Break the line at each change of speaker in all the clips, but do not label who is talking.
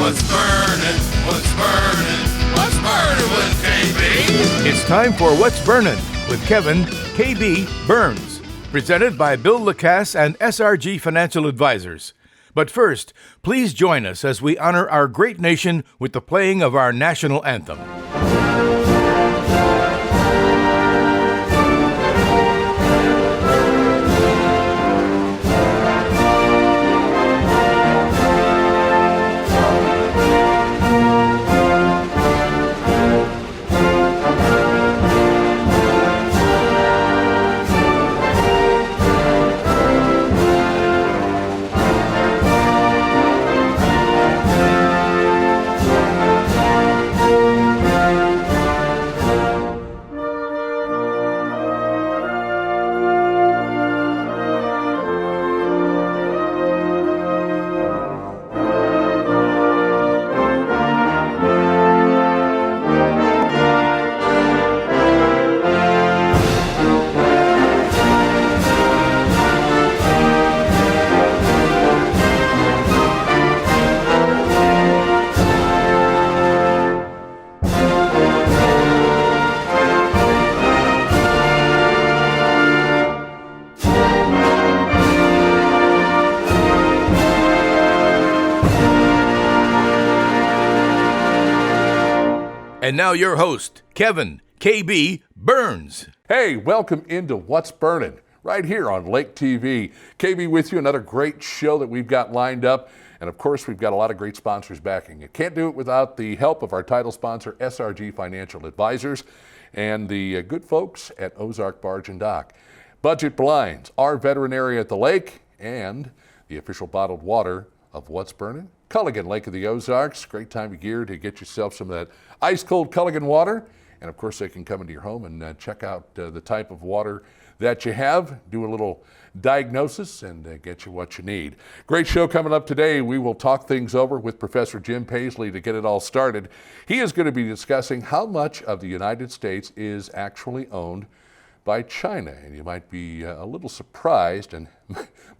What's burning? What's burning? What's burning with KB?
It's time for What's Burnin' with Kevin KB Burns, presented by Bill Lacasse and SRG Financial Advisors. But first, please join us as we honor our great nation with the playing of our national anthem. And now your host, Kevin KB Burns.
Hey, welcome into What's Burnin' right here on Lake TV. KB with you, another great show that we've got lined up. And of course, we've got a lot of great sponsors backing it. Can't do it without the help of our title sponsor, SRG Financial Advisors, and the good folks at Ozark, Barge, and Dock. Budget Blinds, our veterinary at the lake, and the official bottled water of What's Burnin', Culligan, Lake of the Ozarks. Great time of year to get yourself some of that ice-cold Culligan water. And of course, they can come into your home and check out the type of water that you have, do a little diagnosis, and get you what you need. Great show coming up today. We will talk things over with Professor Jim Pasley to get it all started. He is going to be discussing how much of the United States is actually owned by China. And you might be a little surprised and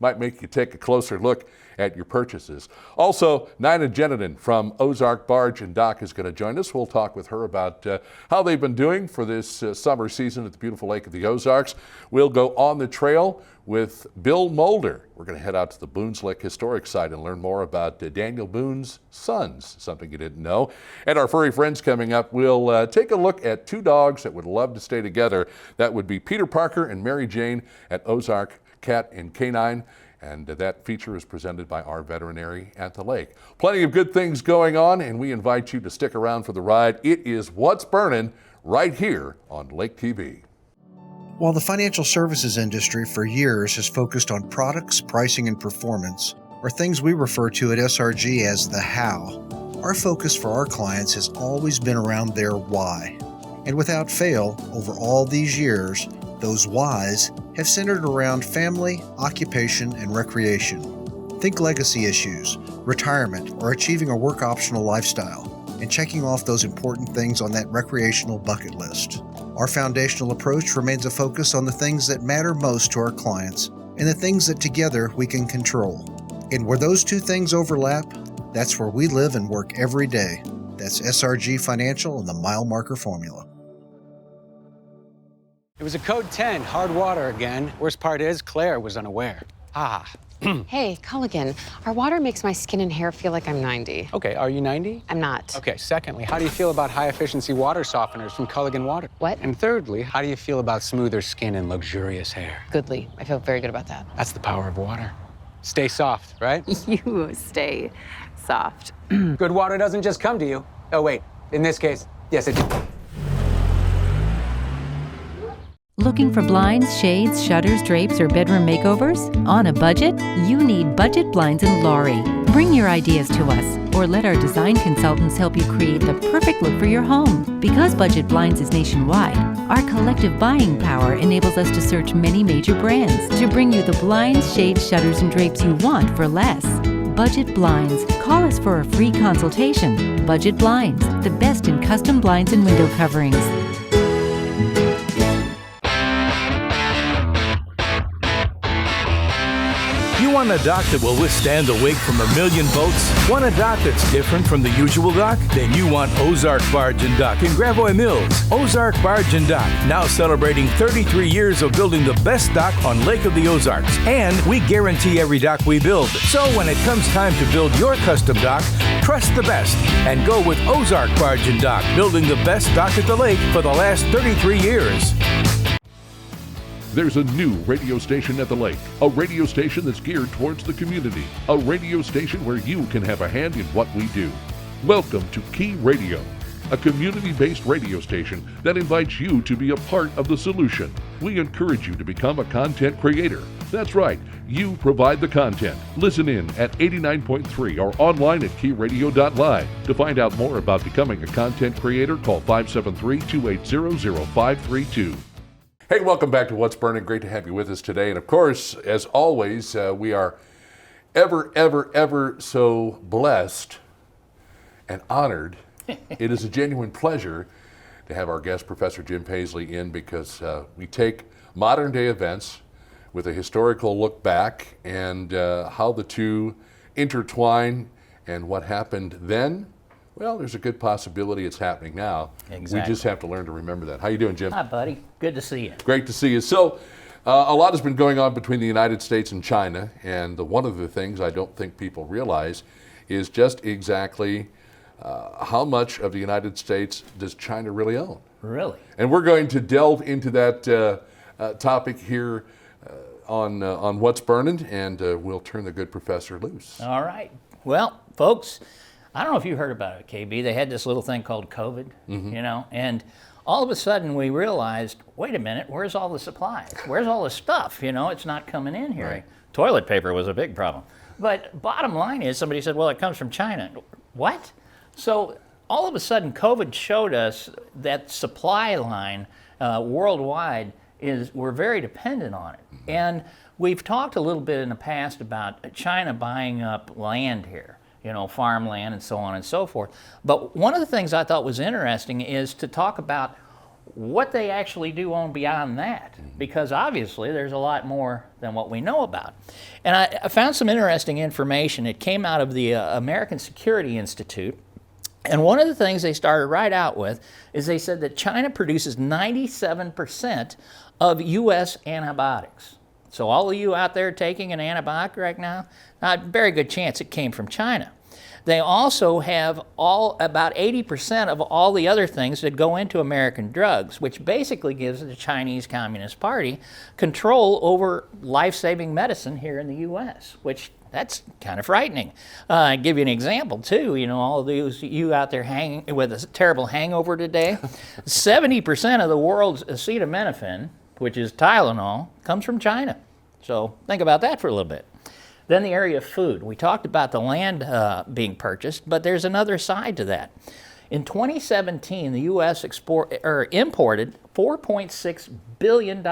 might make you take a closer look at your purchases. Also, Nina Gennetten from Ozark, Barge, and Dock is going to join us. We'll talk with her about how they've been doing for this summer season at the beautiful Lake of the Ozarks. We'll go on the trail with Bill Mulder. We're going to head out to the Boone's Lick Historic Site and learn more about Daniel Boone's sons, something you didn't know. And our furry friends coming up, we'll take a look at two dogs that would love to stay together. That would be Peter Parker and Mary Jane at Ozark Cat and Canine. And that feature is presented by our veterinary at the lake. Plenty of good things going on, and we invite you to stick around for the ride. It is What's Burnin' right here on Lake TV.
While the financial services industry for years has focused on products, pricing, and performance, or things we refer to at SRG as the how, our focus for our clients has always been around their why. And without fail, over all these years, those whys have centered around family, occupation, and recreation. Think legacy issues, retirement, or achieving a work-optional lifestyle, and checking off those important things on that recreational bucket list. Our foundational approach remains a focus on the things that matter most to our clients and the things that together we can control. And where those two things overlap, that's where we live and work every day. That's SRG Financial and the mile marker formula.
It was a code 10, hard water again. Worst part is, Claire was unaware.
Hey, Culligan, our water makes my skin and hair feel like I'm 90.
Okay, are you 90?
I'm not.
Okay, secondly, how do you feel about high-efficiency water softeners from Culligan Water?
What?
And thirdly, how do you feel about smoother skin and luxurious hair?
Goodly. I feel very good about that.
That's the power of water. Stay soft, right?
You stay soft.
Good water doesn't just come to you. Oh, wait. In this case, yes, it does.
Looking for blinds, shades, shutters, drapes, or bedroom makeovers? On a budget? You need Budget Blinds and Laurie. Bring your ideas to us, or let our design consultants help you create the perfect look for your home. Because Budget Blinds is nationwide, our collective buying power enables us to search many major brands to bring you the blinds, shades, shutters, and drapes you want for less. Budget Blinds. Call us for a free consultation. Budget Blinds, the best in custom blinds and window coverings.
want a dock that will withstand the wake from a million boats? Want a dock that's different from the usual dock? Then you want Ozark Barge and Dock in Gravois Mills. Ozark Barge and Dock, now celebrating 33 years of building the best dock on Lake of the Ozarks. And we guarantee every dock we build. So when it comes time to build your custom dock, trust the best and go with Ozark Barge and Dock, building the best dock at the lake for the last 33 years.
There's a new radio station at the lake, a radio station that's geared towards the community, a radio station where you can have a hand in what we do. Welcome to Key Radio, a community-based radio station that invites you to be a part of the solution. We encourage you to become a content creator. That's right, you provide the content. Listen in at 89.3 or online at keyradio.live. To find out more about becoming a content creator, call 573-280-0532. Hey, welcome back to What's Burning. Great to have you with us today. And of course, as always, we are ever so blessed and honored. It is a genuine pleasure to have our guest, Professor Jim Pasley, in because we take modern day events with a historical look back and how the two intertwine and what happened then. Well, there's a good possibility it's happening now.
Exactly.
We just have to learn to remember that. How you doing, Jim?
Hi, buddy. Good to see you.
Great to see you. So, a lot has been going on between the United States and China, and one of the things I don't think people realize is just exactly how much of the United States does China really own?
Really?
And we're going to delve into that topic here on What's Burning, and we'll turn the good professor loose.
All right. Well, folks, I don't know if you heard about it, KB. They had this little thing called COVID, and all of a sudden we realized, wait a minute, where's all the supplies? Where's all the stuff? It's not coming in here.
Right.
Toilet paper was a big problem. But bottom line is, somebody said, well, it comes from China. What? So all of a sudden COVID showed us that supply line worldwide we're very dependent on it. And we've talked a little bit in the past about China buying up land here. Farmland and so on and so forth. But one of the things I thought was interesting is to talk about what they actually do own beyond that, because obviously there's a lot more than what we know about. And I found some interesting information. It came out of the American Security Institute, and one of the things they started right out with is they said that China produces 97% of U.S. antibiotics. So all of you out there taking an antibiotic right now, a very good chance it came from China. They also have about 80% of all the other things that go into American drugs, which basically gives the Chinese Communist Party control over life-saving medicine here in the U.S., which that's kind of frightening. I'll give you an example, too. All of you out there hanging with a terrible hangover today, 70% of the world's acetaminophen, which is Tylenol, comes from China. So think about that for a little bit. Then the area of food. We talked about the land being purchased, but there's another side to that. In 2017, the U.S. imported $4.6 billion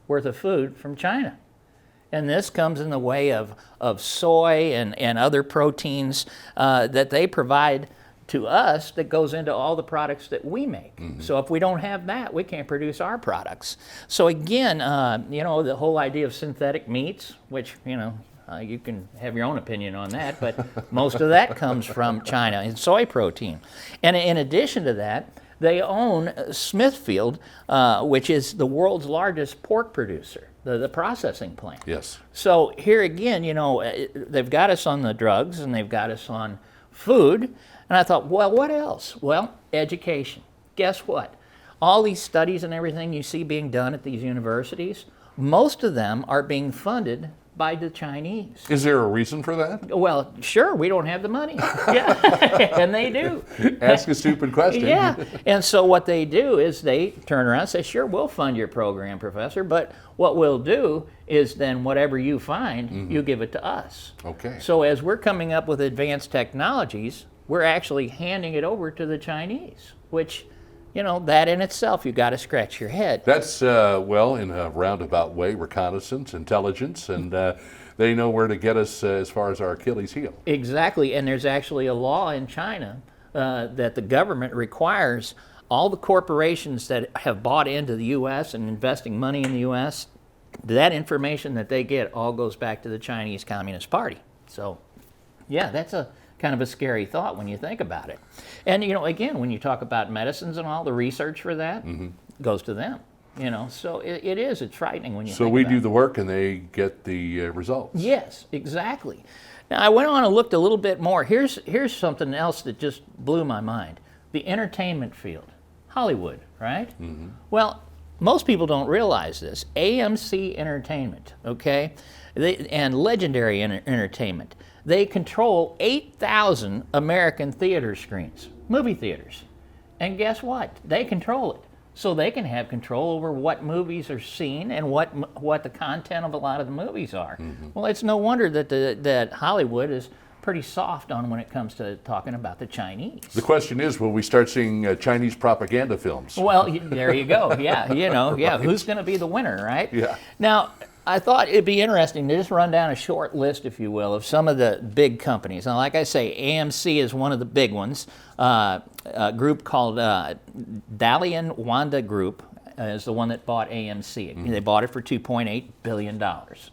worth of food from China. And this comes in the way of soy and other proteins that they provide to us that goes into all the products that we make. So if we don't have that, we can't produce our products. So again, the whole idea of synthetic meats, which, you can have your own opinion on that, but most of that comes from China, and soy protein. And in addition to that, they own Smithfield, which is the world's largest pork producer, the processing plant.
Yes.
So here again, they've got us on the drugs and they've got us on food. And I thought, well, what else? Well, education. Guess what? All these studies and everything you see being done at these universities, most of them are being funded by the Chinese.
Is there a reason for that?
Well, sure, we don't have the money. Yeah, and they do.
Ask a stupid question.
Yeah, and so what they do is they turn around and say, sure, we'll fund your program, Professor, but what we'll do is then whatever you find, you give it to us.
Okay.
So as we're coming up with advanced technologies, we're actually handing it over to the Chinese, which, that in itself, you got to scratch your head.
That's, in a roundabout way, reconnaissance, intelligence, and they know where to get us as far as our Achilles heel.
Exactly, and there's actually a law in China that the government requires all the corporations that have bought into the U.S. and investing money in the U.S. that information that they get all goes back to the Chinese Communist Party. So, yeah, that's a kind of a scary thought when you think about it. And, again, when you talk about medicines and all, the research for that goes to them. So it's frightening when you think
So we
about
do
it.
the work and they get the results.
Yes, exactly. Now, I went on and looked a little bit more. Here's something else that just blew my mind. The entertainment field. Hollywood, right? Well, most people don't realize this. AMC Entertainment, okay, and Legendary Entertainment, they control 8,000 American theater screens, movie theaters. And guess what? They control it. So they can have control over what movies are seen and what the content of a lot of the movies are. Well, it's no wonder that Hollywood is pretty soft on when it comes to talking about the Chinese.
The question is, will we start seeing Chinese propaganda films?
Well, there you go. Yeah, yeah. Who's going to be the winner, right?
Yeah.
Now, I thought it'd be interesting to just run down a short list, if you will, of some of the big companies. Now, like I say, AMC is one of the big ones. A group called Dalian Wanda Group is the one that bought AMC. They bought it for $2.8 billion.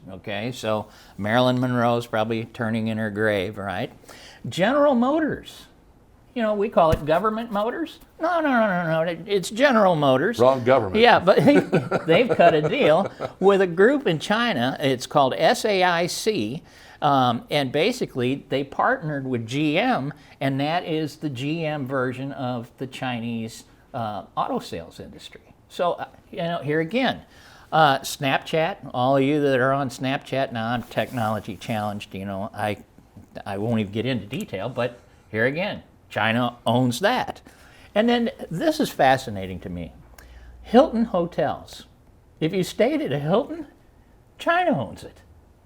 Okay, so Marilyn Monroe's probably turning in her grave, right? General Motors. We call it government motors. No. It's General Motors.
Wrong government.
Yeah, but they've cut a deal with a group in China. It's called SAIC. And basically, they partnered with GM, and that is the GM version of the Chinese auto sales industry. So, here again, Snapchat, all of you that are on Snapchat, now I'm technology challenged, I won't even get into detail, but here again, China owns that. And then this is fascinating to me. Hilton Hotels. If you stayed at a Hilton, China owns it.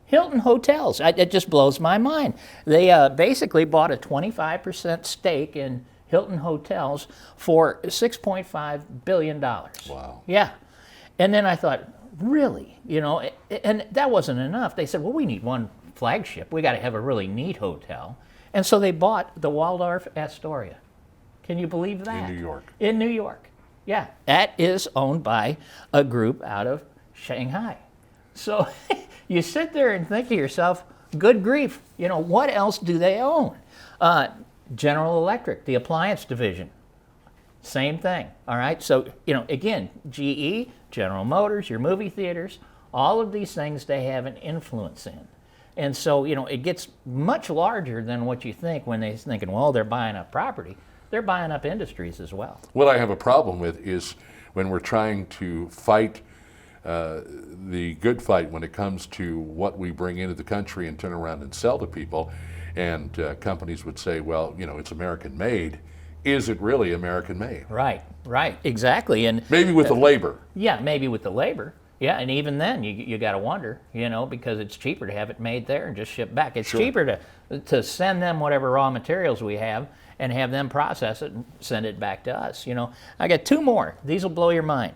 Hilton Hotels. It just blows my mind. They basically bought a 25% stake in Hilton Hotels for $6.5 billion.
Wow.
Yeah. And then I thought, really? And that wasn't enough. They said, well, we need one flagship. We got to have a really neat hotel. And so they bought the Waldorf Astoria. Can you believe that?
In New York.
In New York. Yeah. That is owned by a group out of Shanghai. So you sit there and think to yourself, good grief, what else do they own? General Electric, the appliance division, same thing, all right? So, again, GE, General Motors, your movie theaters, all of these things they have an influence in. And so, it gets much larger than what you think when they're thinking, well, they're buying up property. They're buying up industries as well.
What I have a problem with is when we're trying to fight the good fight when it comes to what we bring into the country and turn around and sell to people, and companies would say, well, it's American made. Is it really American made?
Right, exactly. And
maybe with the labor.
Yeah, maybe with the labor. Yeah, and even then, you got to wonder, because it's cheaper to have it made there and just ship back. It's cheaper to send them whatever raw materials we have and have them process it and send it back to us. I got two more. These will blow your mind.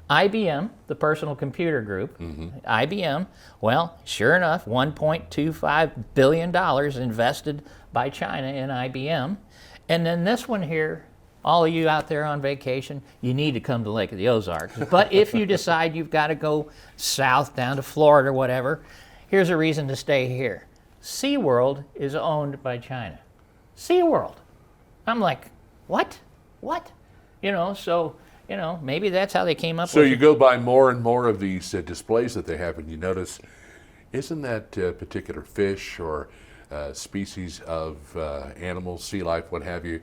IBM, the personal computer group, IBM, well, sure enough, $1.25 billion invested by China in IBM. And then this one here, all of you out there on vacation, you need to come to Lake of the Ozarks. But if you decide you've got to go south down to Florida or whatever, here's a reason to stay here. SeaWorld is owned by China. SeaWorld. I'm like, what? So, maybe that's how they came up with it.
So you go by more and more of these displays that they have, and you notice, isn't that particular fish or species of animals, sea life, what have you,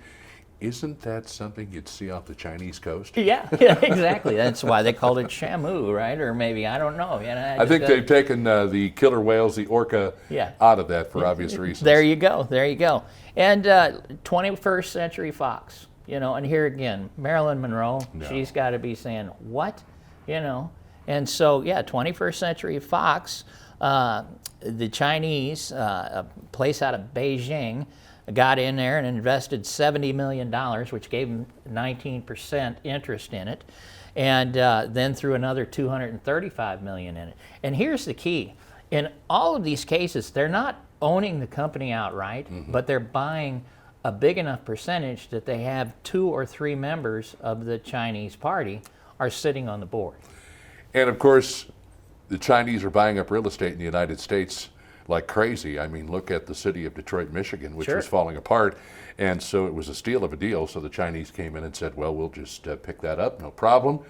isn't that something you'd see off the Chinese coast?
Yeah, exactly. That's why they called it Shamu, right? Or maybe, I don't know.
I think they've taken the killer whales, the orca, out of that for obvious reasons.
There you go. And 21st Century Fox, and here again, Marilyn Monroe, she's got to be saying, what? And so, 21st Century Fox, the Chinese, a place out of Beijing, got in there and invested $70 million, which gave them 19% interest in it, and then threw another $235 million in it. And here's the key. In all of these cases, they're not owning the company outright, but they're buying a big enough percentage that they have 2 or 3 members of the Chinese party are sitting on the board.
And of course, the Chinese are buying up real estate in the United States like crazy. I mean, look at the city of Detroit, Michigan, which was falling apart. And so it was a steal of a deal. So the Chinese came in and said, well, we'll just pick that up, no problem,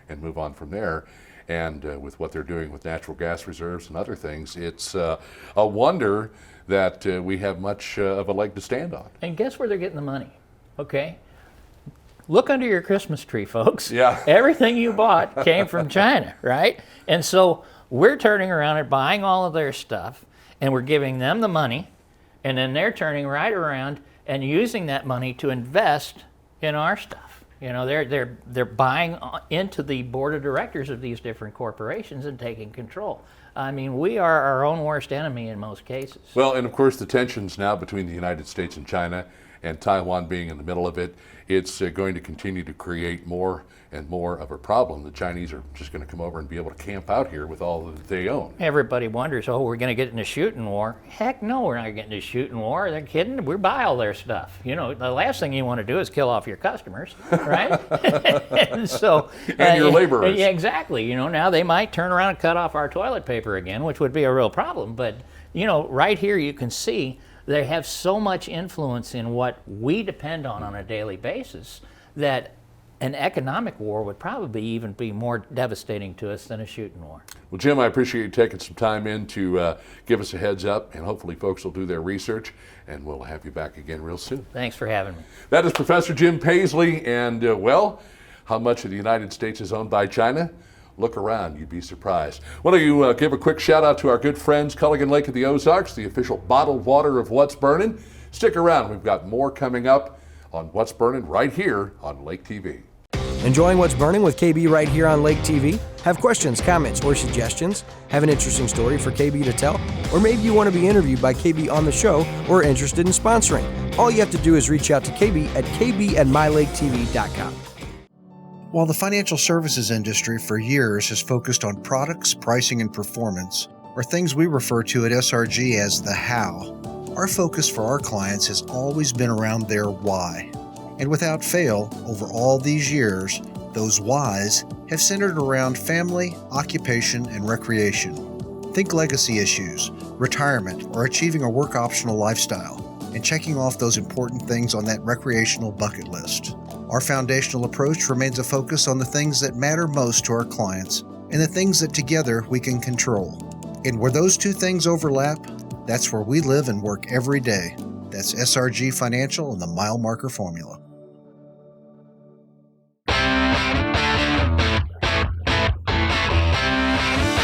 and move on from there. And with what they're doing with natural gas reserves and other things, it's a wonder that we have much of a leg to stand on.
And guess where they're getting the money, okay? Look under your Christmas tree, folks.
Yeah.
Everything you bought came from China, right? And so we're turning around and buying all of their stuff, and we're giving them the money, and then they're turning right around and using that money to invest in our stuff. You know, they're buying into the board of directors of these different corporations and taking control. I mean, we are our own worst enemy in most cases.
Well, and of course, the tensions now between the United States and China, and Taiwan being in the middle of it, it's going to continue to create more and more of a problem. The Chinese are just going to come over and be able to camp out here with all that they own.
Everybody wonders, oh, we're going to get in a shooting war. Heck no, we're not getting in a shooting war. They're kidding. We buy all their stuff. You know, the last thing you want to do is kill off your customers, right? and so,
and your laborers.
Yeah, exactly. You know, now they might turn around and cut off our toilet paper again, which would be a real problem. But, you know, right here you can see they have so much influence in what we depend on a daily basis that an economic war would probably even be more devastating to us than a shooting war.
Well, Jim, I appreciate you taking some time in to give us a heads up, and hopefully folks will do their research, and we'll have you back again real soon.
Thanks for having me.
That is Professor Jim Pasley, and well, how much of the United States is owned by China? Look around, you'd be surprised. Why don't you give a quick shout out to our good friends, Culligan Lake of the Ozarks, the official bottled water of What's Burning. Stick around, we've got more coming up on What's Burning right here on Lake TV.
Enjoying What's Burning with KB right here on Lake TV? Have questions, comments, or suggestions? Have an interesting story for KB to tell? Or maybe you want to be interviewed by KB on the show or are interested in sponsoring? All you have to do is reach out to KB at kb@mylaketv.com.
While the financial services industry for years has focused on products, pricing, and performance, or things we refer to at SRG as the how, our focus for our clients has always been around their why. And without fail, over all these years, those whys have centered around family, occupation, and recreation. Think legacy issues, retirement, or achieving a work-optional lifestyle, and checking off those important things on that recreational bucket list. Our foundational approach remains a focus on the things that matter most to our clients and the things that together we can control. And where those two things overlap, that's where we live and work every day. That's SRG Financial and the Mile Marker Formula.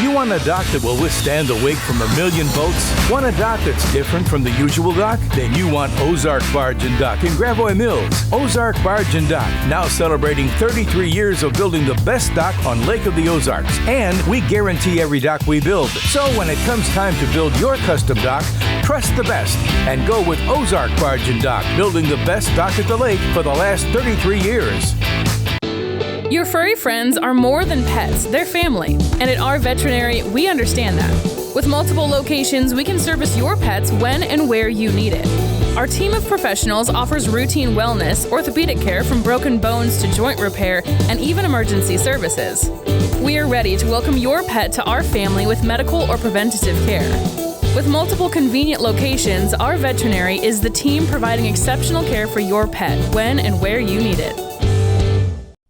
You want a dock that will withstand the wake from a million boats? Want a dock that's different from the usual dock? Then you want Ozark Barge and Dock in Gravois Mills. Ozark Barge and Dock, now celebrating 33 years of building the best dock on Lake of the Ozarks. And we guarantee every dock we build. So when it comes time to build your custom dock, trust the best and go with Ozark Barge and Dock, building the best dock at the lake for the last 33 years.
Your furry friends are more than pets, they're family. And at our veterinary, we understand that. With multiple locations, we can service your pets when and where you need it. Our team of professionals offers routine wellness, orthopedic care from broken bones to joint repair, and even emergency services. We are ready to welcome your pet to our family with medical or preventative care. With multiple convenient locations, our veterinary is the team providing exceptional care for your pet when and where you need it.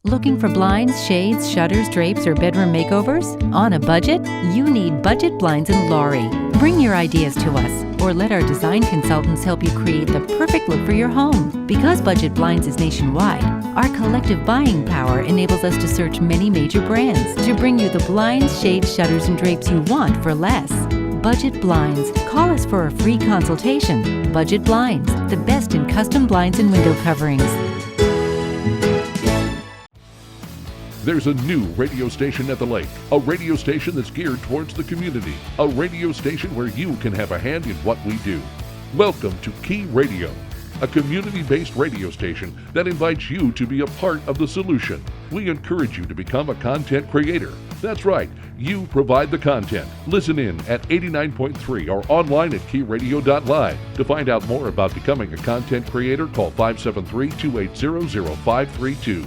Looking for blinds, shades, shutters, drapes, or bedroom makeovers? On a budget? You need Budget Blinds in Laurie. Bring your ideas to us, or let our design consultants help you create the perfect look for your home. Because Budget Blinds is nationwide, our collective buying power enables us to search many major brands to bring you the blinds, shades, shutters, and drapes you want for less. Budget Blinds. Call us for a free consultation. Budget Blinds, the best in custom blinds and window coverings.
There's a new radio station at the lake, a radio station that's geared towards the community, a radio station where you can have a hand in what we do. Welcome to Key Radio, a community-based radio station that invites you to be a part of the solution. We encourage you to become a content creator. That's right, you provide the content. Listen in at 89.3 or online at keyradio.live. To find out more about becoming a content creator, call 573-280-0532.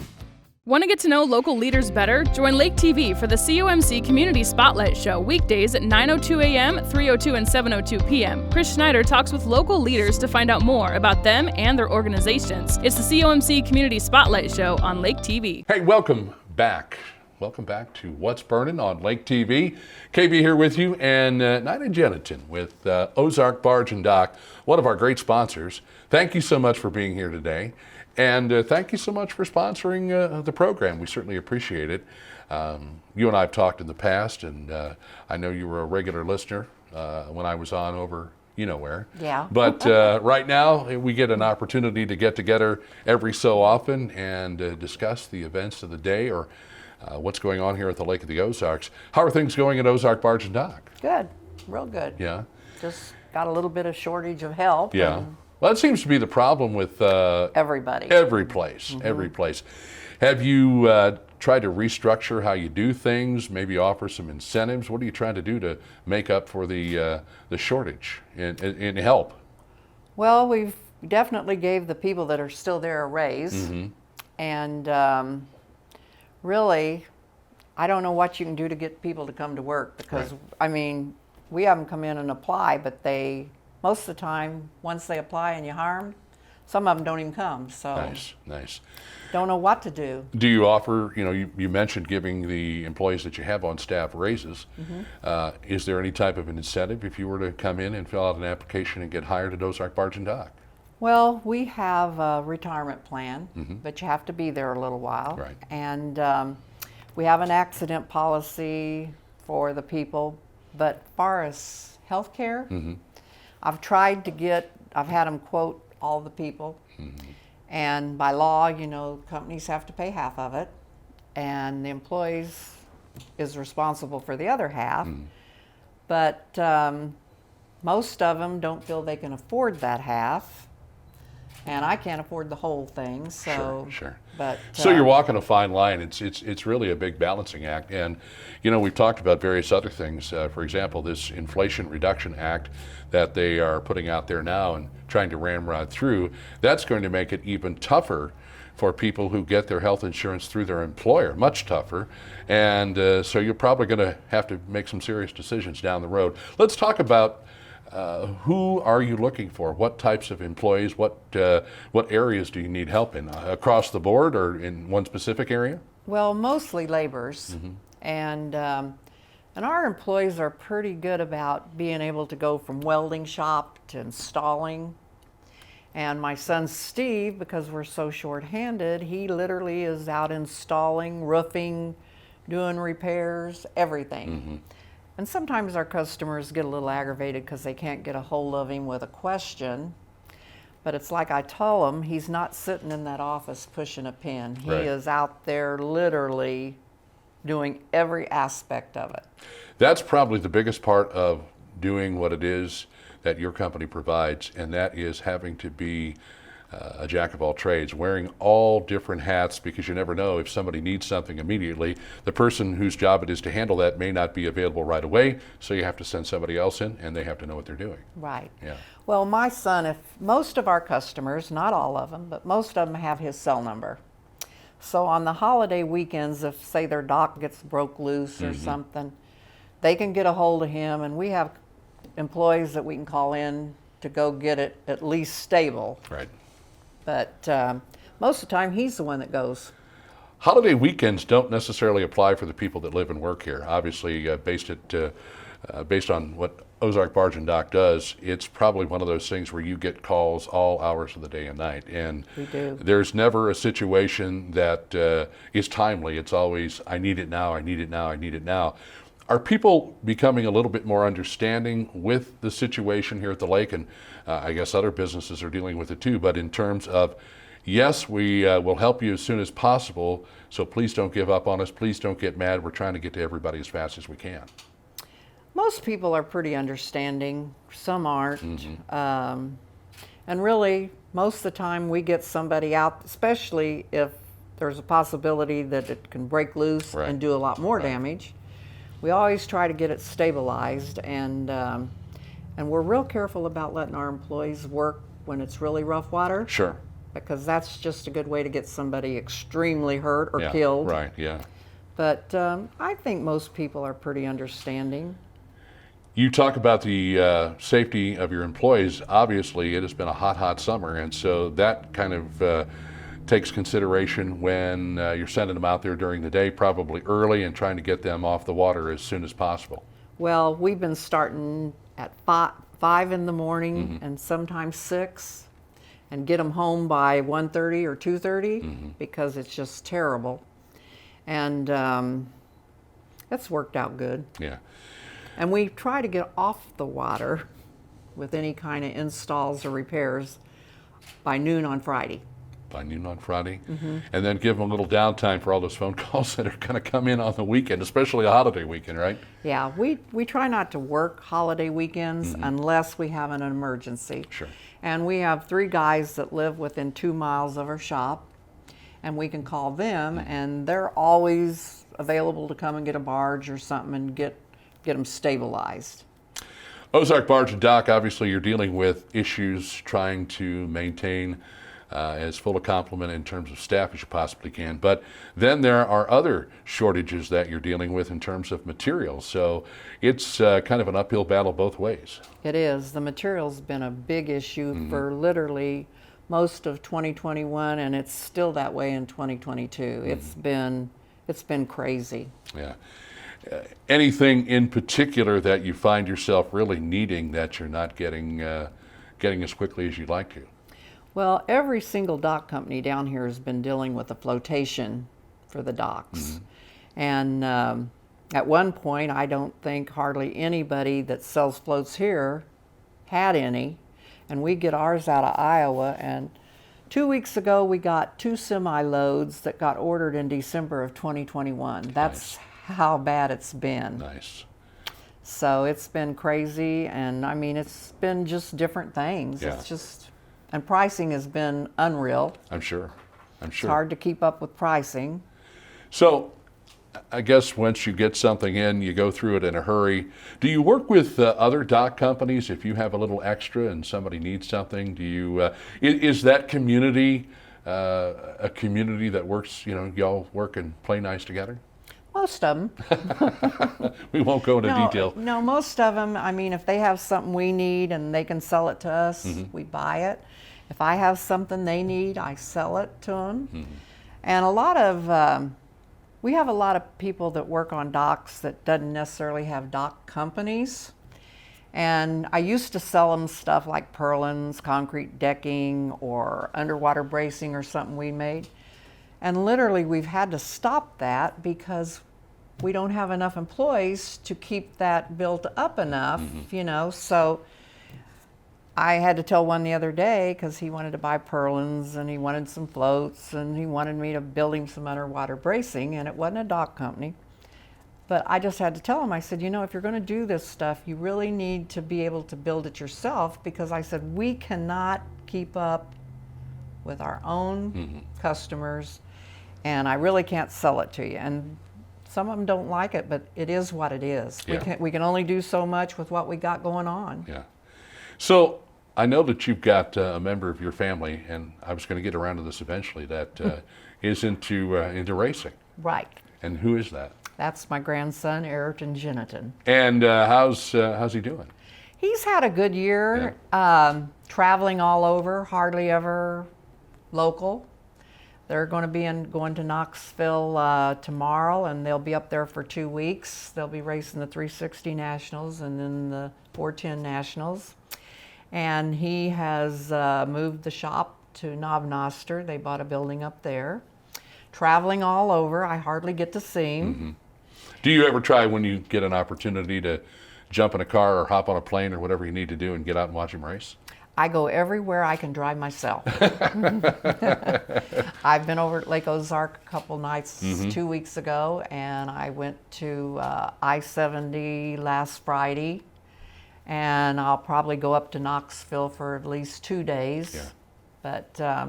Want to get to know local leaders better? Join Lake TV for the COMC Community Spotlight Show weekdays at 9:02 a.m., 3:02 and 7:02 p.m. Chris Schneider talks with local leaders to find out more about them and their organizations. It's the COMC Community Spotlight Show on Lake TV.
Hey, welcome back. Welcome back to What's Burning on Lake TV. KB here with you, and night in Gennetten with Ozark, Barge, and Dock, one of our great sponsors. Thank you so much for being here today. And thank you so much for sponsoring the program. We certainly appreciate it. You and I have talked in the past, and I know you were a regular listener when I was on over where.
Yeah.
But right now, we get an opportunity to get together every so often and discuss the events of the day or what's going on here at the Lake of the Ozarks. How are things going at Ozark, Barge, and Dock?
Good. Real good.
Yeah.
Just got a little bit of shortage of help.
Yeah. Well, that seems to be the problem with
everybody.
Every place, every place. Have you tried to restructure how you do things, maybe offer some incentives? What are you trying to do to make up for the shortage in help?
Well, we've definitely gave the people that are still there a raise. And really, I don't know what you can do to get people to come to work because, I mean, we have them come in and apply, but most of the time, once they apply and you hire them, some of them don't even come. So
Nice.
Don't know what to do.
Do you offer, you mentioned giving the employees that you have on staff raises. Is there any type of an incentive if you were to come in and fill out an application and get hired at Ozark, Barge, and Dock?
Well, we have a retirement plan, but you have to be there a little while.
Right.
And we have an accident policy for the people, but as far as health care, I've had them quote all the people, and by law, companies have to pay half of it, and the employees is responsible for the other half, but most of them don't feel they can afford that half, and I can't afford the whole thing, so.
Sure.
But,
so you're walking a fine line. It's really a big balancing act, and we've talked about various other things. For example, this Inflation Reduction Act that they are putting out there now and trying to ramrod through. That's going to make it even tougher for people who get their health insurance through their employer, much tougher. And so you're probably going to have to make some serious decisions down the road. Let's talk about who are you looking for? What types of employees? What areas do you need help in? Across the board or in one specific area?
Well, mostly laborers. And our employees are pretty good about being able to go from welding shop to installing. And my son Steve, because we're so short-handed, he literally is out installing, roofing, doing repairs, everything. And sometimes our customers get a little aggravated because they can't get a hold of him with a question. But it's like I tell him, he's not sitting in that office pushing a pen. He is out there literally doing every aspect of it.
That's probably the biggest part of doing what it is that your company provides, and that is having to be a jack of all trades, wearing all different hats, because you never know if somebody needs something immediately. The person whose job it is to handle that may not be available right away, so you have to send somebody else in, and they have to know what they're doing.
Right.
Yeah.
Well, my son, if most of our customers, not all of them, but most of them have his cell number. So on the holiday weekends, if say their dock gets broke loose or something, they can get a hold of him, and we have employees that we can call in to go get it at least stable.
Right.
But most of the time, he's the one that goes.
Holiday weekends don't necessarily apply for the people that live and work here. Obviously, based on what Ozark Barge and Dock does, it's probably one of those things where you get calls all hours of the day and night. And
we do.
There's never a situation that is timely. It's always, I need it now, I need it now, I need it now. Are people becoming a little bit more understanding with the situation here at the lake? And I guess other businesses are dealing with it too, but in terms of, yes, we will help you as soon as possible, so please don't give up on us, please don't get mad, we're trying to get to everybody as fast as we can.
Most people are pretty understanding, some aren't. And really, most of the time we get somebody out, especially if there's a possibility that it can break loose and do a lot more damage. We always try to get it stabilized, and we're real careful about letting our employees work when it's really rough water.
Sure.
because that's just a good way to get somebody extremely hurt or
Yeah,
killed.
right, yeah.
But I think most people are pretty understanding.
You talk about the safety of your employees. Obviously, it has been a hot summer, and so that kind of takes consideration when you're sending them out there during the day, probably early, and trying to get them off the water as soon as possible.
Well, we've been starting at 5 in the morning and sometimes 6, and get them home by 1:30 or 2:30 because it's just terrible. And it's worked out good.
Yeah.
And we try to get off the water with any kind of installs or repairs by noon on Friday.
By noon on Friday, and then give them a little downtime for all those phone calls that are going to come in on the weekend, especially a holiday weekend, right?
Yeah, we try not to work holiday weekends unless we have an emergency.
Sure.
And we have 3 guys that live within 2 miles of our shop, and we can call them, and they're always available to come and get a barge or something and get them stabilized.
Ozark Barge and Dock, obviously you're dealing with issues trying to maintain as full a complement in terms of staff as you possibly can. But then there are other shortages that you're dealing with in terms of materials. So it's kind of an uphill battle both ways.
It is. The material's been a big issue for literally most of 2021, and it's still that way in 2022. It's been crazy.
Yeah. Anything in particular that you find yourself really needing that you're not getting as quickly as you'd like to?
Well, every single dock company down here has been dealing with a flotation for the docks. And at one point, I don't think hardly anybody that sells floats here had any. And we get ours out of Iowa. And 2 weeks ago, we got 2 semi-loads that got ordered in December of 2021. That's how bad it's been.
Nice.
So it's been crazy. And I mean, it's been just different things.
Yeah.
It's just, and pricing has been unreal.
I'm sure.
It's hard to keep up with pricing.
So I guess once you get something in, you go through it in a hurry. Do you work with other dock companies if you have a little extra and somebody needs something? Do you is that community a community that works, y'all work and play nice together?
Most of them.
We won't go into detail.
No, most of them, I mean, if they have something we need and they can sell it to us, we buy it. If I have something they need, I sell it to them. And a lot of, we have a lot of people that work on docks that doesn't necessarily have dock companies. And I used to sell them stuff like purlins, concrete decking, or underwater bracing or something we made. And literally we've had to stop that because we don't have enough employees to keep that built up enough, so I had to tell one the other day because he wanted to buy purlins and he wanted some floats and he wanted me to build him some underwater bracing, and it wasn't a dock company. But I just had to tell him, I said, if you're going to do this stuff, you really need to be able to build it yourself, because I said, we cannot keep up with our own customers, and I really can't sell it to you. And some of them don't like it, but it is what it is.
Yeah.
We can only do so much with what we got going on.
Yeah. So I know that you've got a member of your family, and I was going to get around to this eventually, that is into racing.
Right.
And who is that?
That's my grandson, Ayrton Gennetten.
And how's he doing?
He's had a good year, traveling all over, hardly ever local. They're going to be going to Knoxville tomorrow, and they'll be up there for 2 weeks. They'll be racing the 360 Nationals and then the 410 Nationals. And he has moved the shop to Novnoster. They bought a building up there. Traveling all over. I hardly get to see him.
Do you ever try, when you get an opportunity, to jump in a car or hop on a plane or whatever you need to do and get out and watch him race?
I go everywhere I can drive myself. I've been over at Lake Ozark a couple nights 2 weeks ago, and I went to I-70 last Friday, and I'll probably go up to Knoxville for at least 2 days.
Yeah.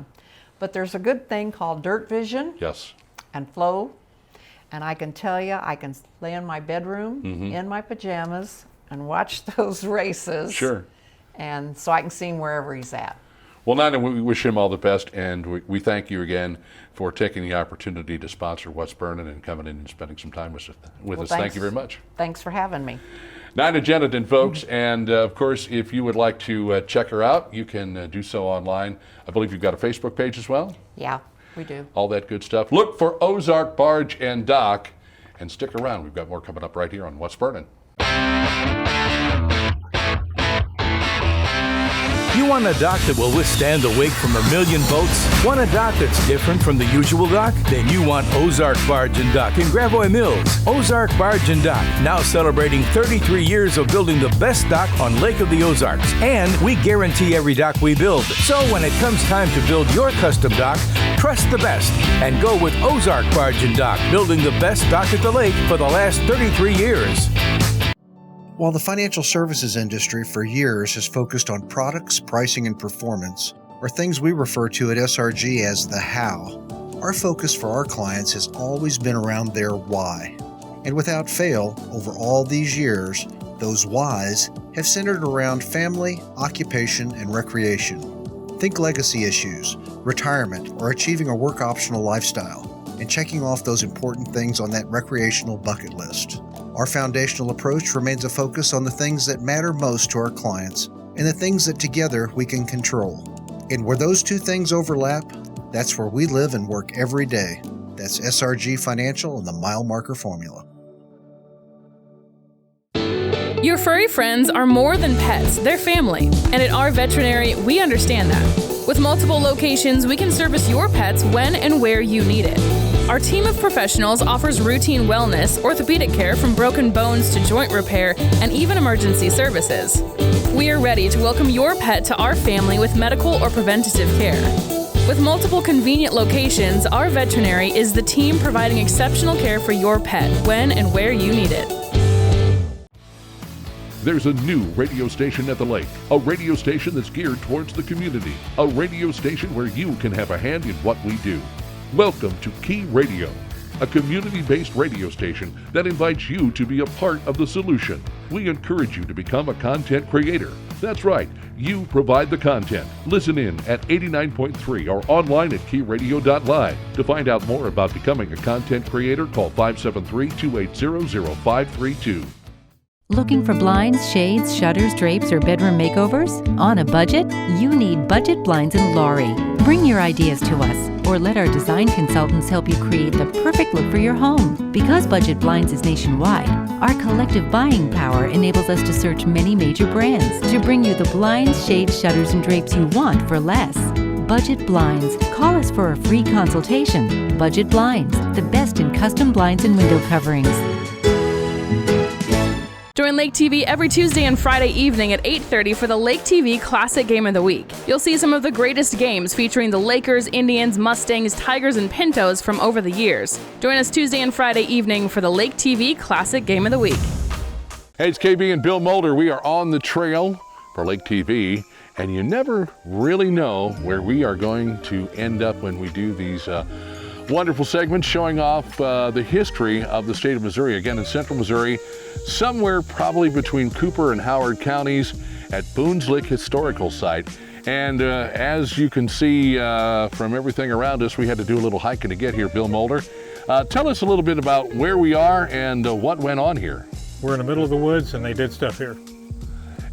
But there's a good thing called Dirt Vision.
Yes.
And Flow, and I can tell you, I can lay in my bedroom in my pajamas and watch those races.
Sure.
And so I can see him wherever he's at.
Well, Nina, we wish him all the best, and we thank you again for taking the opportunity to sponsor What's Burning and coming in and spending some time with us. Thank you very much.
Thanks for having me.
Nina Gennetten, folks, and of course, if you would like to check her out, you can do so online. I believe you've got a Facebook page as well?
Yeah, we do.
All that good stuff. Look for Ozark, Barge, and Dock, and stick around. We've got more coming up right here on What's Burning.
You want a dock that will withstand the wake from a million boats? Want a dock that's different from the usual dock? Then you want Ozark Barge and Dock in Gravois Mills. Ozark Barge and Dock, now celebrating 33 years of building the best dock on Lake of the Ozarks. And we guarantee every dock we build. So when it comes time to build your custom dock, trust the best and go with Ozark Barge and Dock, building the best dock at the lake for the last 33 years.
While the financial services industry for years has focused on products, pricing, and performance, or things we refer to at SRG as the how, our focus for our clients has always been around their why. And without fail, over all these years, those whys have centered around family, occupation, and recreation. Think legacy issues, retirement, or achieving a work optional lifestyle, and checking off those important things on that recreational bucket list. Our foundational approach remains a focus on the things that matter most to our clients and the things that together we can control. And where those two things overlap, that's where we live and work every day. That's SRG Financial and the Mile Marker Formula.
Your furry friends are more than pets, they're family. And at our veterinary, we understand that. With multiple locations, we can service your pets when and where you need it. Our team of professionals offers routine wellness, orthopedic care from broken bones to joint repair, and even emergency services. We are ready to welcome your pet to our family with medical or preventative care. With multiple convenient locations, our veterinary is the team providing exceptional care for your pet when and where you need it.
There's a new radio station at the lake, a radio station that's geared towards the community, a radio station where you can have a hand in what we do. Welcome to Key Radio, a community-based radio station that invites you to be a part of the solution. We encourage you to become a content creator. That's right, you provide the content. Listen in at 89.3 or online at keyradio.live. To find out more about becoming a content creator, call 573-280-0532.
Looking for blinds, shades, shutters, drapes, or bedroom makeovers? On a budget? You need Budget Blinds in Laurie. Bring your ideas to us, or let our design consultants help you create the perfect look for your home. Because Budget Blinds is nationwide, our collective buying power enables us to search many major brands to bring you the blinds, shades, shutters, and drapes you want for less. Budget Blinds. Call us for a free consultation. Budget Blinds, the best in custom blinds and window coverings.
Join Lake TV every Tuesday and Friday evening at 8:30 for the Lake TV Classic Game of the Week. You'll see some of the greatest games featuring the Lakers, Indians, Mustangs, Tigers, and Pintos from over the years. Join us Tuesday and Friday evening for the Lake TV Classic Game of the Week.
Hey, it's KB and Bill Mulder. We are on the trail for Lake TV, and you never really know where we are going to end up when we do these wonderful segments showing off the history of the state of Missouri. Again, in central Missouri, somewhere probably between Cooper and Howard counties at Boone's Lick Historical Site. And as you can see from everything around us, we had to do a little hiking to get here. Bill Mulder, tell us a little bit about where we are and what went on here.
We're in the middle of the woods and they did stuff here.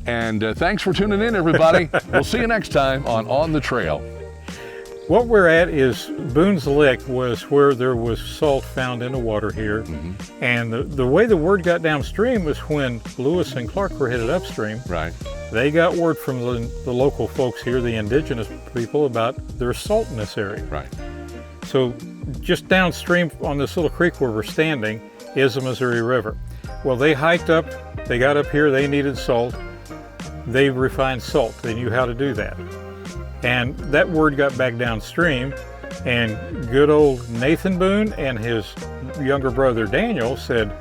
And thanks for tuning in, everybody. We'll see you next time on the Trail.
What we're at is Boone's Lick was where there was salt found in the water here. Mm-hmm. And the way the word got downstream was when Lewis and Clark were headed upstream.
Right.
They got word from the local folks here, the indigenous people, about there's salt in this area.
Right.
So just downstream on this little creek where we're standing is the Missouri River. Well, they hiked up, they got up here, they needed salt. They refined salt, they knew how to do that. And that word got back downstream, and good old Nathan Boone and his younger brother Daniel said,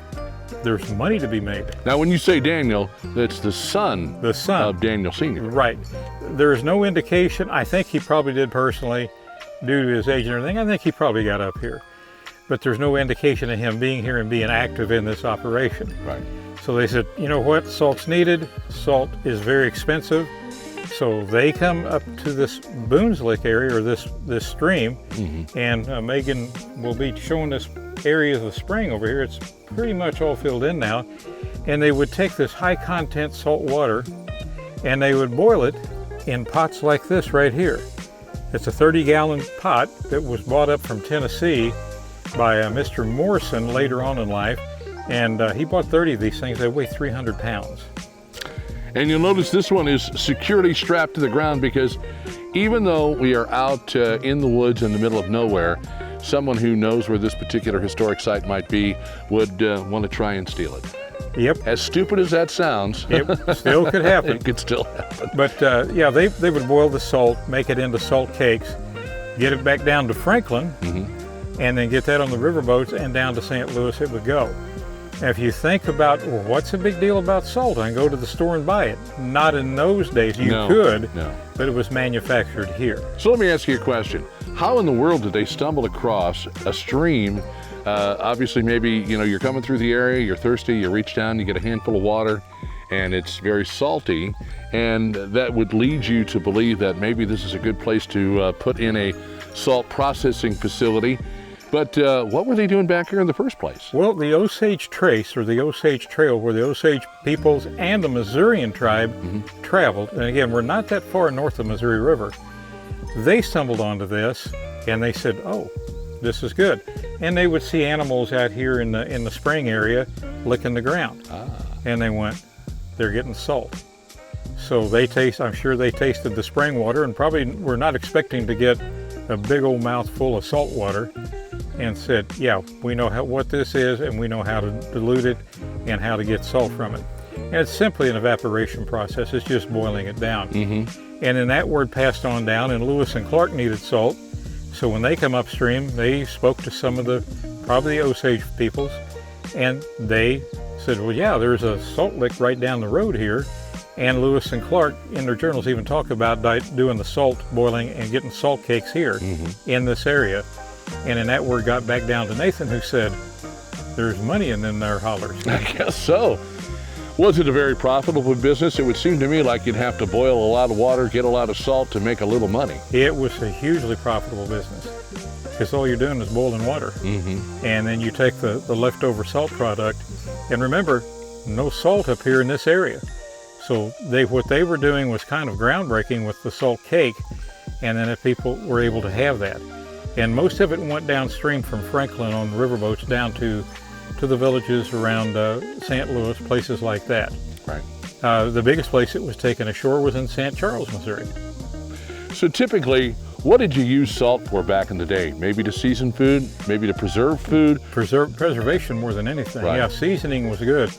there's money to be made.
Now, when you say Daniel, that's the son of Daniel Sr.
Right. There is no indication. I think he probably did personally, due to his age and everything. I think he probably got up here. But there's no indication of him being here and being active in this operation.
Right.
So they said, you know what, salt's needed. Salt is very expensive. So they come up to this Boone's Lick area, or this stream, and Megan will be showing this area of the spring over here. It's pretty much all filled in now. And they would take this high content salt water and they would boil it in pots like this right here. It's a 30-gallon pot that was bought up from Tennessee by Mr. Morrison later on in life. And he bought 30 of these things. They weigh 300 pounds.
And you'll notice this one is securely strapped to the ground because even though we are out in the woods in the middle of nowhere, someone who knows where this particular historic site might be would want to try and steal it.
Yep.
As stupid as that sounds,
it still could happen.
It could still happen.
But yeah, they would boil the salt, make it into salt cakes, get it back down to Franklin, and then get that on the riverboats and down to St. Louis it would go. Now, if you think about, well, what's the big deal about salt? I can go to the store and buy it. Not in those days. You could, but it was manufactured here.
So let me ask you a question. How in the world did they stumble across a stream? Obviously, maybe, you know, you're coming through the area, you're thirsty, you reach down, you get a handful of water, and it's very salty, and that would lead you to believe that maybe this is a good place to put in a salt processing facility. But what were they doing back here in the first place?
Well, the Osage Trace, or the Osage Trail, where the Osage peoples and the Missourian tribe traveled, and again, we're not that far north of the Missouri River, they stumbled onto this, and they said, oh, this is good. And they would see animals out here in the spring area licking the ground. And they went, they're getting salt. So I'm sure they tasted the spring water and probably were not expecting to get a big old mouthful of salt water, and said, yeah, we know what this is, and we know how to dilute it and how to get salt from it. And it's simply an evaporation process. It's just boiling it down. And then that word passed on down, and Lewis and Clark needed salt. So when they come upstream, they spoke to some of probably the Osage peoples, and they said, well, yeah, there's a salt lick right down the road here. And Lewis and Clark, in their journals, even talk about doing the salt boiling and getting salt cakes here in this area. And then that word got back down to Nathan, who said, there's money in them there hollers.
I guess so. Was it a very profitable business? It would seem to me like you'd have to boil a lot of water, get a lot of salt to make a little money.
It was a hugely profitable business because all you're doing is boiling water. And then you take the leftover salt product. And remember, no salt up here in this area. So what they were doing was kind of groundbreaking with the salt cake, and then if people were able to have that. And most of it went downstream from Franklin on riverboats down to the villages around St. Louis, places like that.
Right.
The biggest place it was taken ashore was in St. Charles, Missouri.
So typically, what did you use salt for back in the day? Maybe to season food, maybe to preserve food?
Preservation more than anything.
Right.
Yeah, seasoning was good.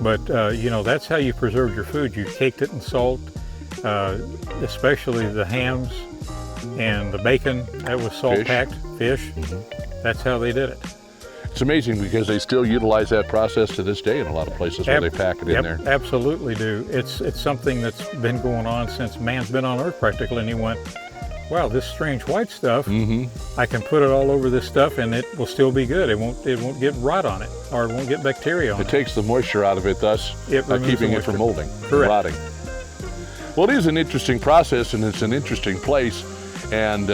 But, you know, that's how you preserved your food. You caked it in salt, especially the hams and the bacon. That was salt-packed fish. That's how they did it.
It's amazing because they still utilize that process to this day in a lot of places where they pack it in there.
Absolutely do. It's something that's been going on since man's been on Earth practically, and he went, wow, this strange white stuff, I can put it all over this stuff and it will still be good. It won't get rot on it, or it won't get bacteria on it.
It takes the moisture out of it, thus keeping it from molding, rotting. Well, it is an interesting process, and it's an interesting place. And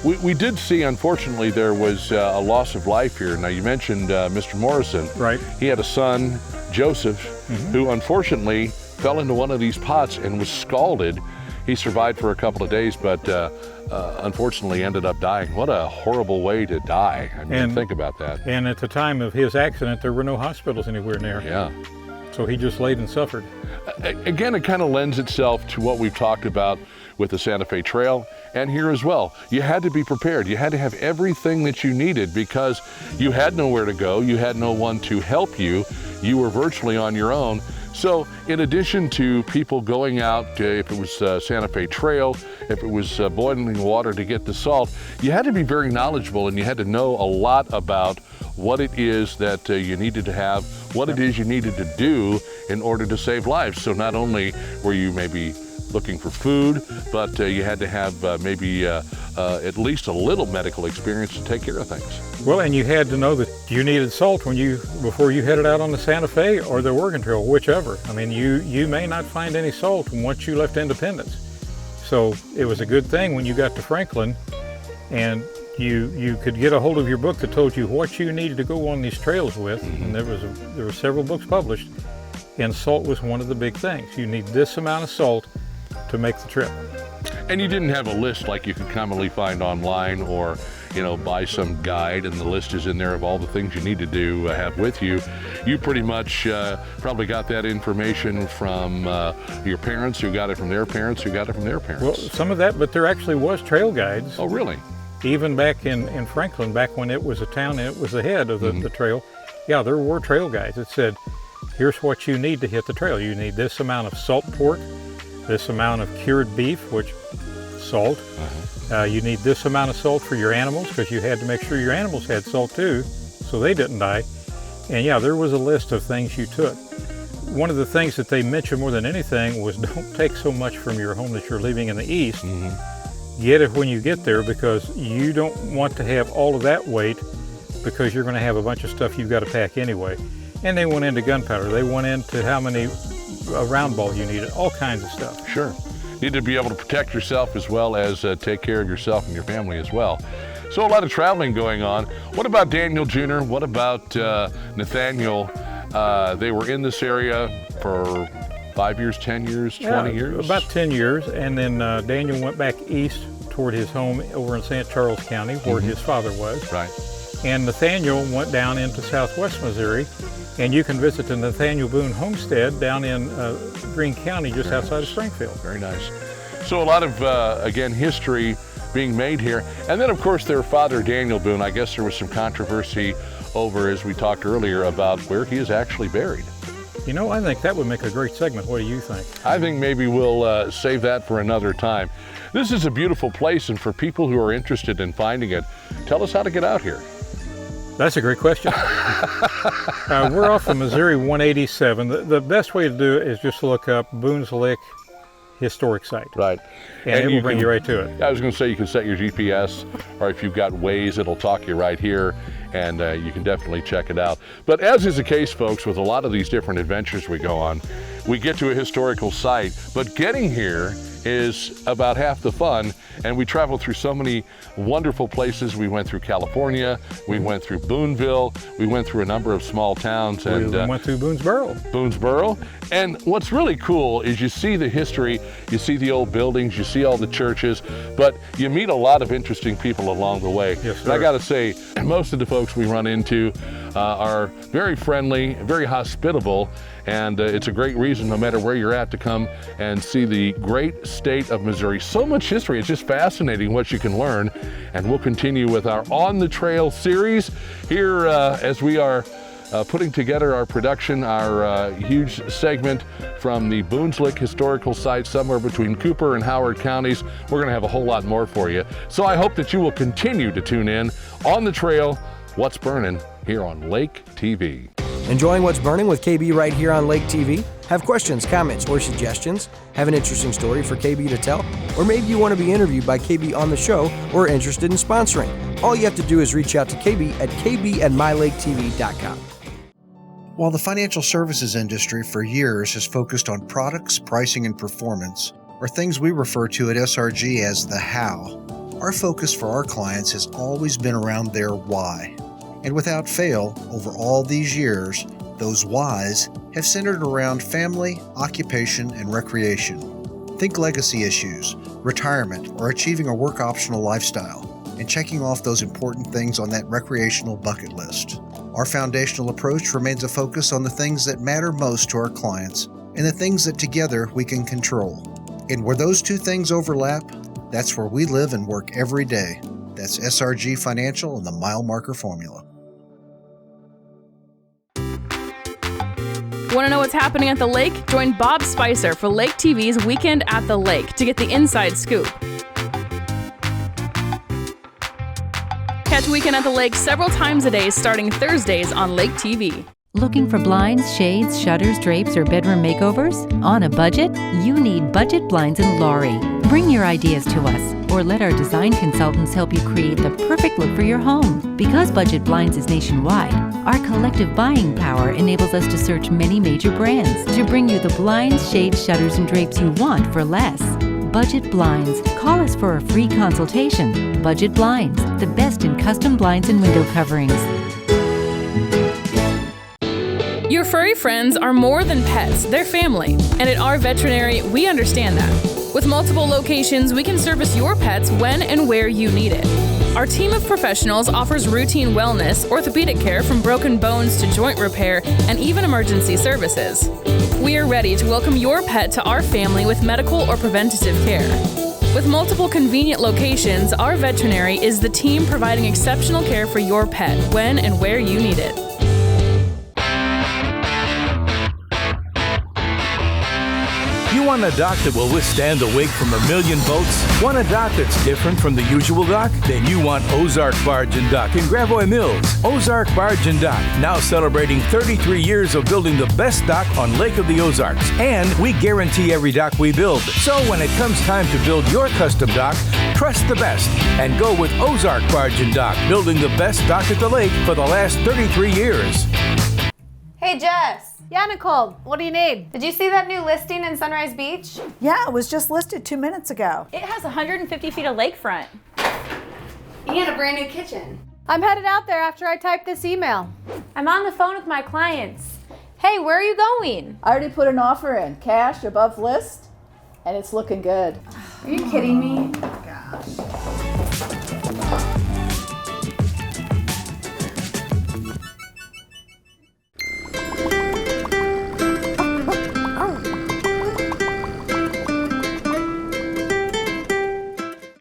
we did see, unfortunately, there was a loss of life here. Now, you mentioned Mr. Morrison.
Right.
He had a son, Joseph, who unfortunately fell into one of these pots and was scalded. He survived for a couple of days, but unfortunately ended up dying. What a horrible way to die. I mean, think about that.
And at the time of his accident, there were no hospitals anywhere near.
Yeah.
So he just laid and suffered.
Again, it kind of lends itself to what we've talked about with the Santa Fe Trail, and here as well. You had to be prepared. You had to have everything that you needed because you had nowhere to go. You had no one to help you. You were virtually on your own. So in addition to people going out, if it was Santa Fe Trail, if it was boiling water to get the salt, you had to be very knowledgeable, and you had to know a lot about what it is that you needed to have, what it is you needed to do in order to save lives. So not only were you maybe looking for food, but you had to have maybe at least a little medical experience to take care of things.
Well, and you had to know that you needed salt before you headed out on the Santa Fe or the Oregon Trail, whichever. I mean, you may not find any salt once you left Independence. So it was a good thing when you got to Franklin and you could get a hold of your book that told you what you needed to go on these trails with, and there were several books published, and salt was one of the big things. You need this amount of salt to make the trip.
And you didn't have a list like you could commonly find online, or buy some guide and the list is in there of all the things you need to do have with you. You pretty much probably got that information from your parents, who got it from their parents, who got it from their parents.
Well, some of that, but there actually was trail guides.
Oh, really?
Even back in Franklin, back when it was a town and it was the head of the trail, yeah, there were trail guides that said, here's what you need to hit the trail. You need this amount of salt pork, this amount of cured beef, which salt. You need this amount of salt for your animals, because you had to make sure your animals had salt too, so they didn't die. And yeah, there was a list of things you took. One of the things that they mentioned more than anything was don't take so much from your home that you're leaving in the east. Get it when you get there, because you don't want to have all of that weight, because you're going to have a bunch of stuff you've got to pack anyway. And they went into gunpowder. They went into how many round ball you needed, all kinds of stuff.
Sure. Need to be able to protect yourself as well as take care of yourself and your family as well. So a lot of traveling going on. What about Daniel Jr.? What about Nathaniel? They were in this area for 5 years, 10 years, 20 years?
About 10 years. And then Daniel went back east toward his home over in St. Charles County, where his father was.
Right.
And Nathaniel went down into southwest Missouri, and you can visit the Nathaniel Boone homestead down in Greene County, just outside of Springfield.
Very nice. So a lot of, again, history being made here. And then, of course, their father, Daniel Boone, I guess there was some controversy over, as we talked earlier, about where he is actually buried.
I think that would make a great segment. What do you think?
I think maybe we'll save that for another time. This is a beautiful place, and for people who are interested in finding it, tell us how to get out here.
That's a great question. We're off of Missouri 187. The best way to do it is just to look up Boone's Lick Historic Site.
Right.
And it will bring you right to it.
I was going to say, you can set your GPS, or if you've got Waze, it'll talk you right here, and you can definitely check it out. But as is the case, folks, with a lot of these different adventures we go on, we get to a historical site, but getting here is about half the fun, and we travel through so many wonderful places. We went through California, we went through Booneville, we went through a number of small towns, and
we went through Boonesboro.
And what's really cool is you see the history, you see the old buildings, you see all the churches, but you meet a lot of interesting people along the way.
Yes, sir.
And I got to say, most of the folks we run into are very friendly, very hospitable, and it's a great reason, no matter where you're at, to come and see the great state of Missouri. So much history. It's just fascinating what you can learn. And we'll continue with our On the Trail series here as we are putting together our production, our huge segment from the Boone's Lick Historical Site, somewhere between Cooper and Howard counties. We're going to have a whole lot more for you. So I hope that you will continue to tune in On the Trail, What's Burning, here on Lake TV.
Enjoying What's Burning with KB right here on Lake TV? Have questions, comments, or suggestions? Have an interesting story for KB to tell? Or maybe you want to be interviewed by KB on the show or are interested in sponsoring? All you have to do is reach out to KB at kb@mylaketv.com.
While the financial services industry for years has focused on products, pricing, and performance, or things we refer to at SRG as the how, our focus for our clients has always been around their why. And without fail, over all these years, those whys have centered around family, occupation, and recreation. Think legacy issues, retirement, or achieving a work-optional lifestyle, and checking off those important things on that recreational bucket list. Our foundational approach remains a focus on the things that matter most to our clients and the things that together we can control. And where those two things overlap, that's where we live and work every day. That's SRG Financial and the Mile Marker Formula.
Want to know what's happening at the lake? Join Bob Spicer for Lake TV's Weekend at the Lake to get the inside scoop. Catch Weekend at the Lake several times a day starting Thursdays on Lake TV.
Looking for blinds, shades, shutters, drapes, or bedroom makeovers? On a budget? You need Budget Blinds in Laurie. Bring your ideas to us, or let our design consultants help you create the perfect look for your home. Because Budget Blinds is nationwide, our collective buying power enables us to search many major brands to bring you the blinds, shades, shutters, and drapes you want for less. Budget Blinds. Call us for a free consultation. Budget Blinds, the best in custom blinds and window coverings.
Your furry friends are more than pets, they're family. And at our veterinary, we understand that. With multiple locations, we can service your pets when and where you need it. Our team of professionals offers routine wellness, orthopedic care from broken bones to joint repair, and even emergency services. We are ready to welcome your pet to our family with medical or preventative care. With multiple convenient locations, our veterinary is the team providing exceptional care for your pet when and where you need it.
You want a dock that will withstand the wake from a million boats? Want a dock that's different from the usual dock? Then you want Ozark Barge and Dock in Gravois Mills. Ozark Barge and Dock, now celebrating 33 years of building the best dock on Lake of the Ozarks. And we guarantee every dock we build. So when it comes time to build your custom dock, trust the best and go with Ozark Barge and Dock, building the best dock at the lake for the last 33 years.
Hey, Jess. Yeah, Nicole, what do you need? Did you see that new listing in Sunrise Beach?
Yeah, it was just listed 2 minutes ago.
It has 150 feet of lakefront. And a brand new kitchen. I'm headed out there after I type this email. I'm on the phone with my clients. Hey, where are you going?
I already put an offer in, cash above list, and it's looking good.
Are you kidding me?
Oh, gosh.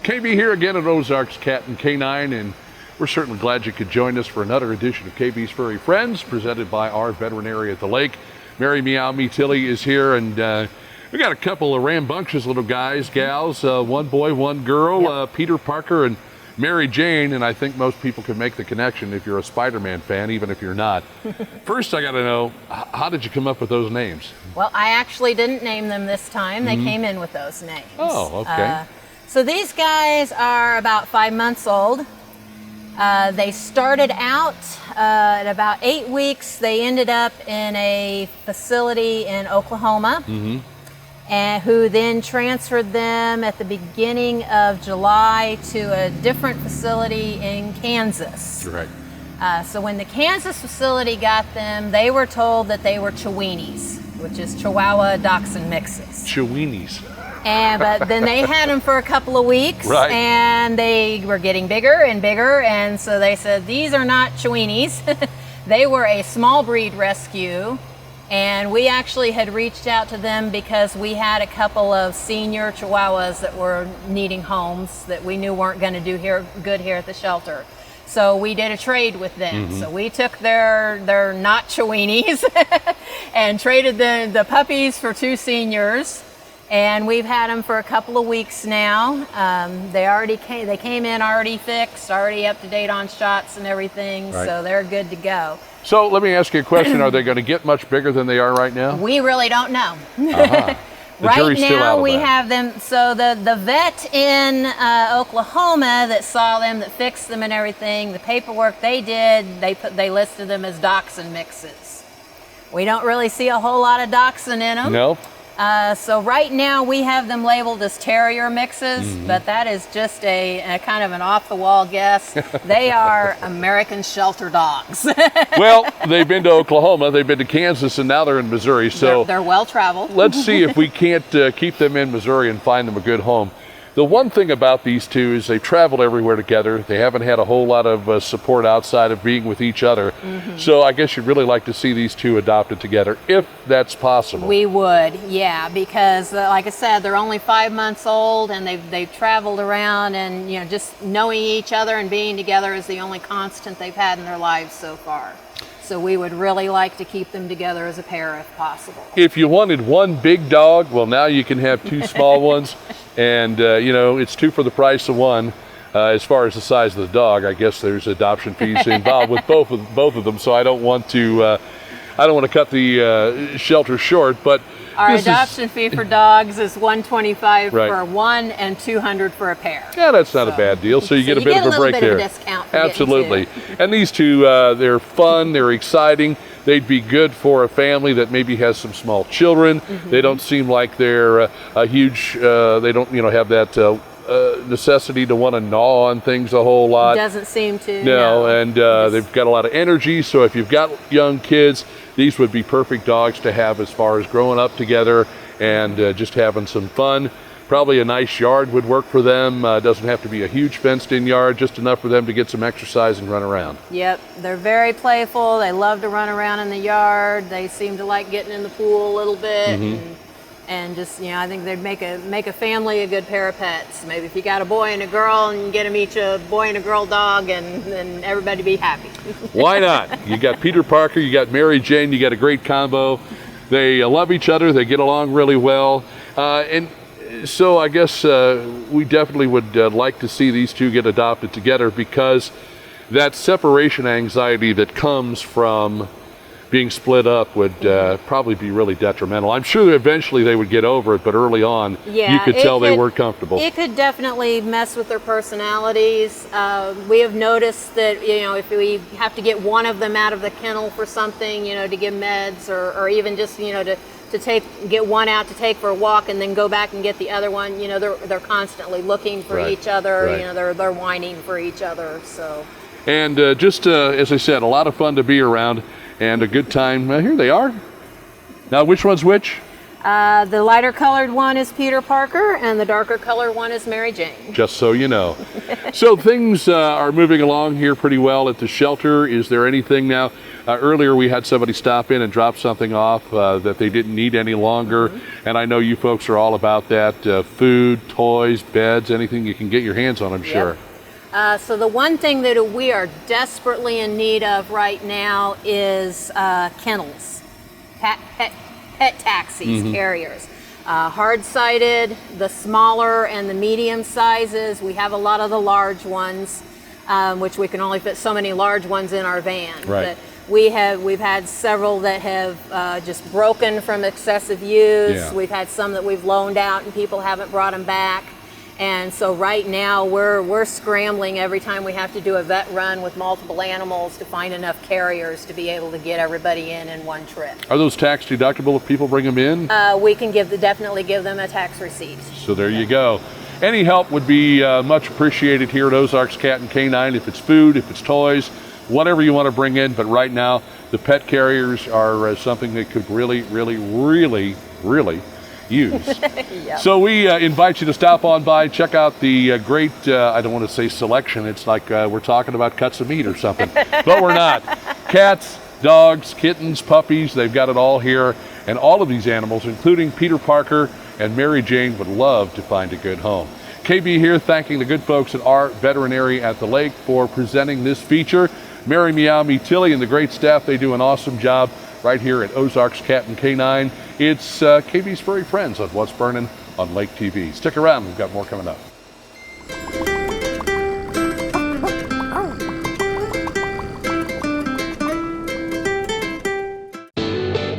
KB here again at Ozarks Cat and Canine, and we're certainly glad you could join us for another edition of KB's Furry Friends, presented by our veterinary at the lake. Mary Meow Me Tilly is here, and we got a couple of rambunctious little guys, gals, one boy, one girl, Peter Parker and Mary Jane, and I think most people can make the connection if you're a Spider-Man fan, even if you're not. First, I got to know, how did you come up with those names?
Well, I actually didn't name them this time. They came in with those names.
Oh, okay.
So these guys are about 5 months old. They started out at about 8 weeks. They ended up in a facility in Oklahoma, and who then transferred them at the beginning of July to a different facility in Kansas.
Right.
So when the Kansas facility got them, they were told that they were Chiweenies, which is Chihuahua Dachshund mixes.
Chiweenies.
But then they had them for a couple of weeks,
right,
and they were getting bigger and bigger, and so they said, these are not Chiweenies. They were a small breed rescue, and we actually had reached out to them because we had a couple of senior Chihuahuas that were needing homes that we knew weren't going to do good here at the shelter. So we did a trade with them. So we took their not Chiweenies and traded the puppies for 2 seniors. And we've had them for a couple of weeks now. They came in already fixed, already up to date on shots and everything,
right,
so they're good to go.
So let me ask you a question. Are they going to get much bigger than they are right now?
We really don't know.
The
right
jury's still out
now
of
we
that.
have them, so the vet in Oklahoma that saw them, that fixed them and everything, the paperwork they did, they listed them as dachshund mixes. We don't really see a whole lot of dachshund in them.
Nope.
So right now we have them labeled as terrier mixes, but that is just a kind of an off-the-wall guess. They are American shelter dogs.
Well, they've been to Oklahoma, they've been to Kansas, and now they're in Missouri. So
they're well-traveled.
Let's see if we can't keep them in Missouri and find them a good home. The one thing about these two is they've traveled everywhere together. They haven't had a whole lot of support outside of being with each other. So I guess you'd really like to see these two adopted together, if that's possible.
We would, yeah, because like I said, they're only 5 months old, and they've traveled around, and just knowing each other and being together is the only constant they've had in their lives so far. So we would really like to keep them together as a pair if possible.
If you wanted one big dog, well, now you can have 2 small ones, and it's 2 for the price of 1. As far as the size of the dog, I guess there's adoption fees involved with both of them. So I don't want to cut the shelter short, but
our adoption fee for dogs is $125
right,
for 1 and $200 for a pair.
Yeah, that's not a bad deal. So you get a bit of a break there.
Of a discount for
absolutely.
getting 2.
And these two, they're fun, they're exciting. they'd be good for a family that maybe has some small children. They don't seem like they're a huge, they don't, have that necessity to want to gnaw on things a whole lot.
Doesn't seem to.
No, and they've got a lot of energy, so if you've got young kids, these would be perfect dogs to have as far as growing up together and just having some fun. Probably a nice yard would work for them. Doesn't have to be a huge fenced-in yard, just enough for them to get some exercise and run around.
Yep, they're very playful. They love to run around in the yard. They seem to like getting in the pool a little bit. And just, I think they'd make a family a good pair of pets. Maybe if you got a boy and a girl and get them each a boy and a girl dog, and then everybody be happy.
Why not? You got Peter Parker, you got Mary Jane, you got a great combo. They love each other, they get along really well. And so I guess we definitely would like to see these two get adopted together, because that separation anxiety that comes from being split up would probably be really detrimental. I'm sure that eventually they would get over it, but early on, you could tell they weren't comfortable.
It could definitely mess with their personalities. We have noticed that, if we have to get one of them out of the kennel for something, to give meds, or even just, to get one out to take for a walk and then go back and get the other one, they're constantly looking for each other. They're whining for each other. So.
And just as I said, a lot of fun to be around. And a good time. Here they are. Now, which one's which?
The lighter colored one is Peter Parker, and the darker colored one is Mary Jane.
Just so you know. So things are moving along here pretty well at the shelter. Is there anything now? Earlier we had somebody stop in and drop something off that they didn't need any longer. And I know you folks are all about that. Food, toys, beds, anything you can get your hands on, I'm sure.
So the one thing that we are desperately in need of right now is kennels, pet taxis, carriers. Hard-sided, the smaller and the medium sizes. We have a lot of the large ones, which we can only fit so many large ones in our van.
Right.
But we've had several that have just broken from excessive use.
Yeah.
We've had some that we've loaned out and people haven't brought them back. And so right now we're scrambling every time we have to do a vet run with multiple animals to find enough carriers to be able to get everybody in one trip.
Are those tax deductible if people bring them in?
We can definitely give them a tax receipt.
So there you go. Any help would be much appreciated here at Ozarks Cat and Canine. If it's food, if it's toys, whatever you want to bring in. But right now, the pet carriers are something that could really, really, really, really use.
Yep.
So we invite you to stop on by, check out the great, I don't want to say selection, it's like we're talking about cuts of meat or something, but we're not. Cats, dogs, kittens, puppies, they've got it all here, and all of these animals, including Peter Parker and Mary Jane, would love to find a good home. KB here, thanking the good folks at our veterinary at the lake for presenting this feature. Mary Meow Me Tilly and the great staff, they do an awesome job right here at Ozarks Cat and Canine. It's KB's Furry Friends on What's Burning on Lake TV. Stick around, we've got more coming up.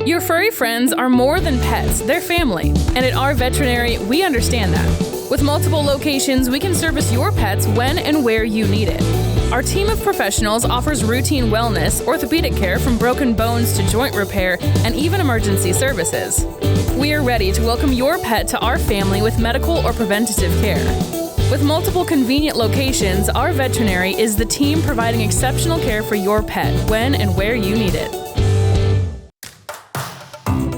Your furry friends are more than pets, they're family. And at our veterinary, we understand that. With multiple locations, we can service your pets when and where you need it. Our team of professionals offers routine wellness, orthopedic care from broken bones to joint repair, and even emergency services. We are ready to welcome your pet to our family with medical or preventative care. With multiple convenient locations, our veterinary is the team providing exceptional care for your pet when and where you need it.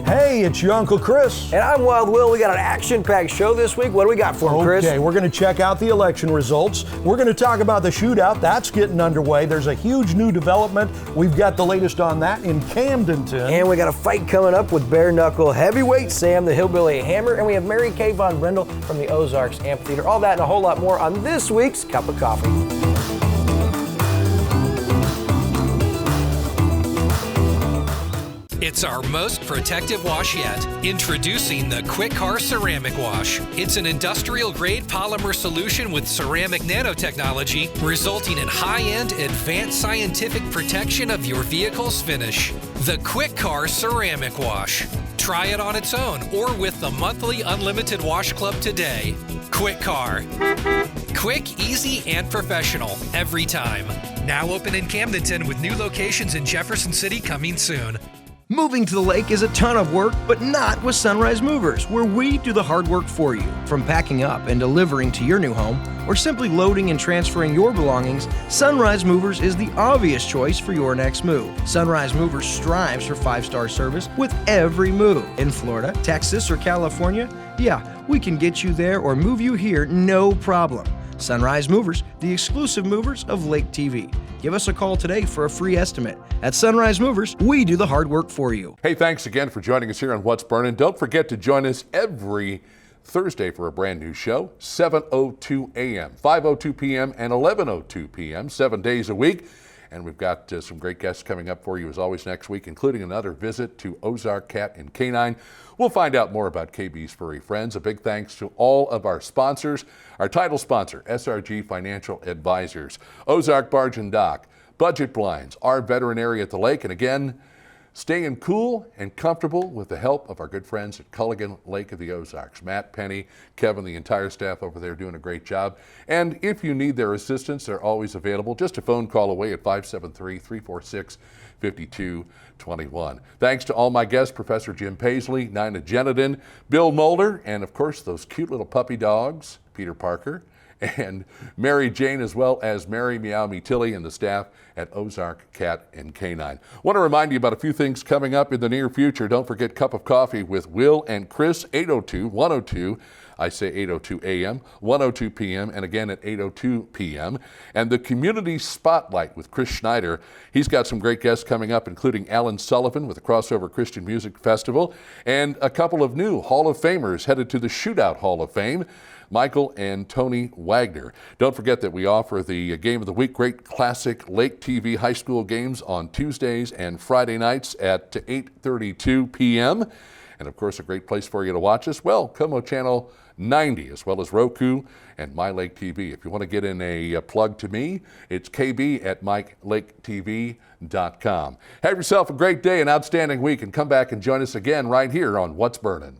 Hey, it's your Uncle Chris.
And I'm Wild Will. We got an action-packed show this week. What do we got for him, Chris?
Okay, we're going to check out the election results. We're going to talk about the shootout. That's getting underway. There's a huge new development. We've got the latest on that in Camdenton.
And we got a fight coming up with bare knuckle heavyweight Sam, the Hillbilly Hammer. And we have Mary Kay Von Brindle from the Ozarks Amphitheater. All that and a whole lot more on this week's Cup of Coffee.
It's our most protective wash yet. Introducing the Quick Car Ceramic Wash. It's an industrial-grade polymer solution with ceramic nanotechnology, resulting in high-end, advanced scientific protection of your vehicle's finish. The Quick Car Ceramic Wash. Try it on its own or with the monthly Unlimited Wash Club today. Quick Car. Quick, easy, and professional every time. Now open in Camdenton with new locations in Jefferson City coming soon.
Moving to the lake is a ton of work, but not with Sunrise Movers, where we do the hard work for you. From packing up and delivering to your new home, or simply loading and transferring your belongings, Sunrise Movers is the obvious choice for your next move. Sunrise Movers strives for 5-star service with every move. In Florida, Texas, or California, yeah, we can get you there or move you here, no problem. Sunrise Movers, the exclusive movers of Lake TV. Give us a call today for a free estimate. At Sunrise Movers, we do the hard work for you.
Hey, thanks again for joining us here on What's Burning. Don't forget to join us every Thursday for a brand new show, 7:02 a.m., 5:02 p.m., and 11:02 p.m., 7 days a week. And we've got some great guests coming up for you as always next week, including another visit to Ozark Cat and Canine. We'll find out more about KB's Furry Friends. A big thanks to all of our sponsors. Our title sponsor, SRG Financial Advisors, Ozark Barge and Dock, Budget Blinds, our veterinary at the lake, and again, staying cool and comfortable with the help of our good friends at Culligan Lake of the Ozarks. Matt, Penny, Kevin, the entire staff over there doing a great job. And if you need their assistance, they're always available. Just a phone call away at 573-346-5221. Thanks to all my guests, Professor Jim Pasley, Nina Gennetten, Bill Mulder, and of course those cute little puppy dogs, Peter Parker, and Mary Jane, as well as Mary Meow Me Tilly and the staff at Ozark Cat and Canine. Want to remind you about a few things coming up in the near future. Don't forget Cup of Coffee with Will and Chris, 102, I say 8:02 a.m., 1:02 p.m., and again at 8:02 p.m. And the Community Spotlight with Chris Schneider. He's got some great guests coming up, including Alan Sullivan with the Crossover Christian Music Festival, and a couple of new Hall of Famers headed to the Shootout Hall of Fame, Michael and Tony Wagner. Don't forget that we offer the Game of the Week Great Classic Lake TV high school games on Tuesdays and Friday nights at 8:32 p.m. And of course, a great place for you to watch us, well, Como Channel 90, as well as Roku and My Lake TV. If you want to get in a plug to me, it's kb@mylaketv.com. Have yourself a great day, an outstanding week, and come back and join us again right here on What's Burning.